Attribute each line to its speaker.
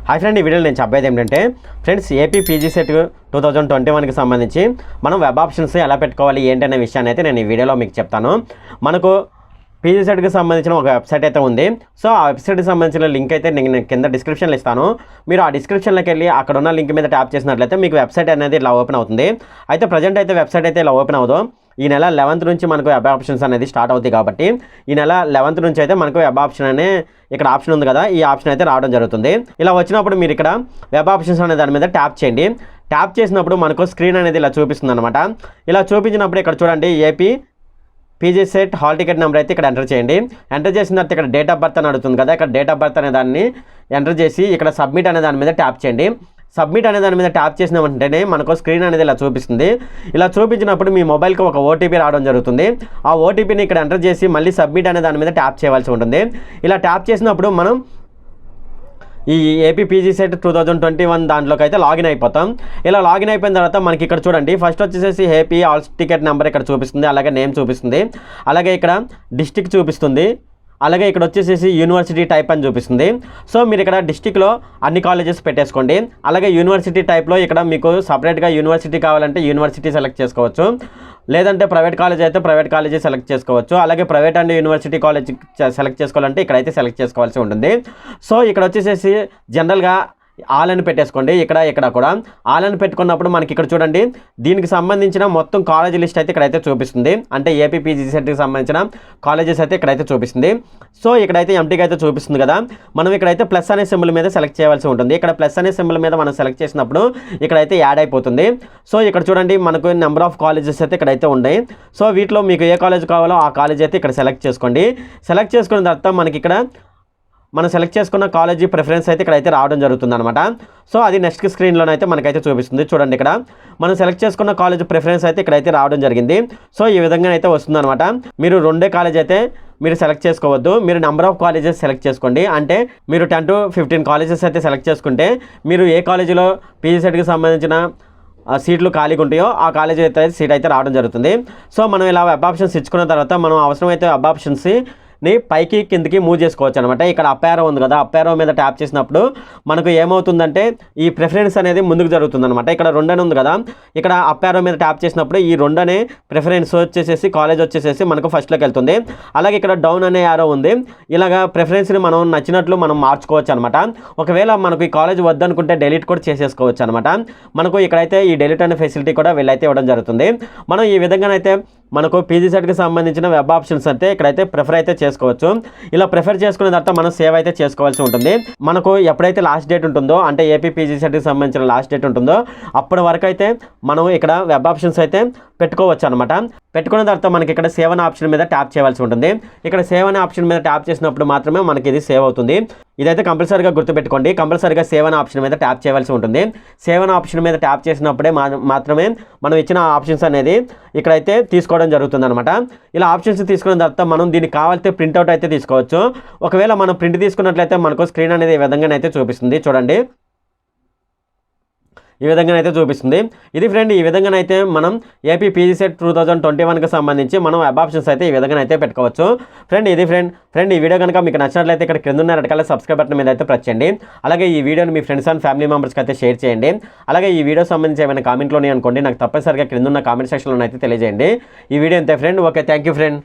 Speaker 1: Hi friend, ఈ వీడియోలో నేను చెప్పేది ఏంటంటే ఫ్రెండ్స్ ఏపీ పీజీసెట్ 2021కి సంబంధించి మనం వెబ్ ఆప్షన్స్ ఎలా పెట్టుకోవాలి ఏంటనే విషయాన్ని అయితే నేను ఈ వీడియోలో మీకు చెప్తాను. మనకు పీజీసెట్కి సంబంధించిన ఒక వెబ్సైట్ అయితే ఉంది. సో ఆ వెబ్సైట్కి సంబంధించిన లింక్ అయితే నేను కింద డిస్క్రిప్షన్లో ఇస్తాను. మీరు ఆ డిస్క్రిప్షన్లోకి వెళ్ళి అక్కడ ఉన్న లింక్ మీద ట్యాప్ చేసినట్లయితే మీకు వెబ్సైట్ అనేది ఇలా ఓపెన్ అవుతుంది. అయితే ప్రజెంట్ అయితే వెబ్సైట్ అయితే ఇలా ఓపెన్ అవ్వదు. ఈ నెల 11th నుంచి మనకు వెబ్ ఆప్షన్స్ అనేది స్టార్ట్ అవుతాయి కాబట్టి ఈ నెల 11th నుంచి అయితే మనకు వెబ్ ఆప్షన్ అనే ఇక్కడ ఆప్షన్ ఉంది కదా, ఈ ఆప్షన్ అయితే రావడం జరుగుతుంది. ఇలా వచ్చినప్పుడు మీరు ఇక్కడ వెబ్ ఆప్షన్స్ అనే దాని మీద ట్యాప్ చేయండి. ట్యాప్ చేసినప్పుడు మనకు స్క్రీన్ అనేది ఇలా చూపిస్తుంది అనమాట. ఇలా చూపించినప్పుడు ఇక్కడ చూడండి, AP PGCET hall ticket number అయితే ఇక్కడ ఎంటర్ చేయండి. ఎంటర్ చేసిన తర్వాత ఇక్కడ డేట్ ఆఫ్ బర్త్ అని అడుగుతుంది కదా, ఇక్కడ డేట్ ఆఫ్ బర్త్ అనే దాన్ని ఎంటర్ చేసి ఇక్కడ సబ్మిట్ అనే దాని మీద ట్యాప్ చేయండి. సబ్మిట్ అనే దాని మీద ట్యాప్ చేసిన వెంటనే మనకు స్క్రీన్ అనేది ఇలా చూపిస్తుంది. ఇలా చూపించినప్పుడు మీ మొబైల్కి ఒక ఓటీపీ రావడం జరుగుతుంది. ఆ ఓటీపీని ఇక్కడ ఎంటర్ చేసి మళ్ళీ సబ్మిట్ అనే దాని మీద ట్యాప్ చేయవలసి ఉంటుంది. ఇలా ట్యాప్ చేసినప్పుడు మనం ఈ ఏపీ పీజీసెట్ 2021 దాంట్లోకి అయితే లాగిన్ అయిపోతాం. ఇలా లాగిన్ అయిపోయిన తర్వాత మనకి ఇక్కడ చూడండి, ఫస్ట్ వచ్చేసి ఏపీ హాల్ టికెట్ నెంబర్ ఇక్కడ చూపిస్తుంది, అలాగే నేమ్ చూపిస్తుంది, అలాగే ఇక్కడ డిస్ట్రిక్ట్ చూపిస్తుంది, అలాగే ఇక్కడ వచ్చేసేసి యూనివర్సిటీ టైప్ అని చూపిస్తుంది. సో మీరు ఇక్కడ డిస్ట్రిక్ట్లో అన్ని కాలేజెస్ పెట్టేసుకోండి. అలాగే యూనివర్సిటీ టైప్లో ఇక్కడ మీకు సపరేట్గా యూనివర్సిటీ కావాలంటే యూనివర్సిటీ సెలెక్ట్ చేసుకోవచ్చు, లేదంటే ప్రైవేట్ కాలేజ్ అయితే ప్రైవేట్ కాలేజీ సెలెక్ట్ చేసుకోవచ్చు. అలాగే private and university college select చేసుకోవాలంటే ఇక్కడైతే సెలెక్ట్ చేసుకోవాల్సి ఉంటుంది. సో ఇక్కడ వచ్చేసేసి జనరల్గా ఆల్ అని పెట్టేసుకోండి. ఇక్కడ కూడా ఆల్ అని పెట్టుకున్నప్పుడు మనకి ఇక్కడ చూడండి, దీనికి సంబంధించిన మొత్తం కాలేజ్ లిస్ట్ అయితే ఇక్కడైతే చూపిస్తుంది. అంటే ఏపీ పీజీసెట్కి సంబంధించిన కాలేజెస్ అయితే ఇక్కడైతే చూపిస్తుంది. సో ఇక్కడైతే ఎంటీగా అయితే చూపిస్తుంది కదా, మనం ఇక్కడైతే ప్లస్ అనే సింబల్ మీద సెలెక్ట్ చేయవలసి ఉంటుంది. ఇక్కడ ప్లస్ అనే సింబల్ మీద మనం సెలెక్ట్ చేసినప్పుడు ఇక్కడైతే యాడ్ అయిపోతుంది. సో ఇక్కడ చూడండి, మనకు నెంబర్ ఆఫ్ కాలేజెస్ అయితే ఇక్కడైతే ఉన్నాయి. సో వీటిలో మీకు ఏ కాలేజ్ కావాలో ఆ కాలేజ్ అయితే ఇక్కడ సెలెక్ట్ చేసుకోండి. సెలెక్ట్ చేసుకున్న తర్వాత మనకి ఇక్కడ మనం సెలెక్ట్ చేసుకున్న కాలేజీ ప్రిఫరెన్స్ అయితే ఇక్కడైతే రావడం జరుగుతుంది అనమాట. సో అది నెక్స్ట్ స్క్రీన్లోనైతే మనకైతే చూపిస్తుంది. చూడండి, ఇక్కడ మనం సెలెక్ట్ చేసుకున్న కాలేజ్ ప్రిఫరెన్స్ అయితే ఇక్కడైతే రావడం జరిగింది. సో ఈ విధంగా అయితే వస్తుంది అనమాట. మీరు రెండే కాలేజ్ అయితే మీరు సెలెక్ట్ చేసుకోవద్దు, మీరు నెంబర్ ఆఫ్ కాలేజెస్ సెలెక్ట్ చేసుకోండి. అంటే మీరు 10 to 15 కాలేజెస్ అయితే సెలెక్ట్ చేసుకుంటే మీరు ఏ కాలేజీలో పీజీసెట్కి సంబంధించిన సీట్లు ఖాళీగా ఉంటాయో ఆ కాలేజీ అయితే సీట్ అయితే రావడం జరుగుతుంది. సో మనం ఇలా వెబ్ ఆప్షన్స్ ఇచ్చుకున్న తర్వాత మనం అవసరమైతే వెబ్ ఆప్షన్స్ని పైకి కిందకి మూవ్ చేసుకోవచ్చు అనమాట. ఇక్కడ అప్ యారో ఉంది కదా, అప్ యారో మీద ట్యాప్ చేసినప్పుడు మనకు ఏమవుతుందంటే ఈ ప్రిఫరెన్స్ అనేది ముందుకు జరుగుతుంది అనమాట. ఇక్కడ 2 అని ఉంది కదా, ఇక్కడ అప్ యారో మీద ట్యాప్ చేసినప్పుడు ఈ 2 అనే ప్రిఫరెన్స్ వచ్చేసేసి కాలేజ్ వచ్చేసేసి మనకు ఫస్ట్లోకి వెళ్తుంది. అలాగే ఇక్కడ డౌన్ అనే యారో ఉంది. ఇలాగా ప్రిఫరెన్స్ని మనం నచ్చినట్లు మనం మార్చుకోవచ్చు అనమాట. ఒకవేళ మనకు ఈ కాలేజ్ వద్దనుకుంటే డెలీట్ కూడా చేసేసుకోవచ్చు అనమాట. మనకు ఇక్కడైతే ఈ డెలీట్ అనే ఫెసిలిటీ కూడా వీళ్ళైతే ఇవ్వడం జరుగుతుంది. మనం ఈ విధంగానైతే మనకు పీజీసెట్కి సంబంధించిన వెబ్ ఆప్షన్స్ అయితే ఇక్కడైతే ప్రిఫర్ అయితే చేసుకోవచ్చు. ఇలా ప్రిఫర్ చేసుకున్న తర్వాత మనం సేవ్ అయితే చేసుకోవాల్సి ఉంటుంది. మనకు ఎప్పుడైతే లాస్ట్ డేట్ ఉంటుందో, అంటే ఏపీ పీజీసెట్కి సంబంధించిన లాస్ట్ డేట్ ఉంటుందో అప్పటి వరకు అయితే మనం ఇక్కడ వెబ్ ఆప్షన్స్ అయితే పెట్టుకోవచ్చు అనమాట. పెట్టుకున్న తర్వాత మనకి ఇక్కడ సేవ్ అనే ఆప్షన్ మీద ట్యాప్ చేయవలసి ఉంటుంది. ఇక్కడ సేవ్ అనే ఆప్షన్ మీద ట్యాప్ చేసినప్పుడు మాత్రమే మనకి ఇది సేవ్ అవుతుంది. ఇదైతే కంపల్సరీగా గుర్తుపెట్టుకోండి. కంపల్సరీగా సేవ్ అనే ఆప్షన్ మీద ట్యాప్ చేయవలసి ఉంటుంది. సేవ్ అనే ఆప్షన్ మీద ట్యాప్ చేసినప్పుడే మాత్రమే మనం ఇచ్చిన ఆప్షన్స్ అనేది ఇక్కడైతే తీసుకోవడం జరుగుతుంది అనమాట. ఇలా ఆప్షన్స్ తీసుకున్న తర్వాత మనం దీనికి కావాల్సిన ప్రింట్అవుట్ అయితే తీసుకోవచ్చు. ఒకవేళ మనం ప్రింట్ తీసుకున్నట్లయితే మనకు స్క్రీన్ అనేది ఈ విధంగానైతే చూపిస్తుంది. చూడండి, ఈ విధంగానైతే చూపిస్తుంది. ఇది ఫ్రెండ్, ఈ విధంగానైతే మనం ఏపీ పీజీసెట్ 2021కి సంబంధించి మనం వెబ్ ఆప్షన్స్ అయితే ఈ విధంగానైతే పెట్టుకోవచ్చు. ఫ్రెండ్ ఇది ఫ్రెండ్ ఈ వీడియో కనుక మీకు నచ్చినట్లయితే ఇక్కడ కింద ఉన్న రెడ్ కలర్ సబ్స్క్రైబ్ బటన్ మీద అయితే ప్రెస్ చేయండి. అలాగే ఈ వీడియోని మీ ఫ్రెండ్స్ అండ్ ఫ్యామిలీ మెంబర్స్కి అయితే షేర్ చేయండి. అలాగే ఈ వీడియో సంబంధించి ఏమైనా కామెంట్లోనే అనుకోండి, నాకు తప్పనిసరిగా కింద ఉన్న కామెంట్ సెక్షన్లో అయితే తెలియజేయండి. ఈ వీడియో అంతే friend. Okay, thank you friend.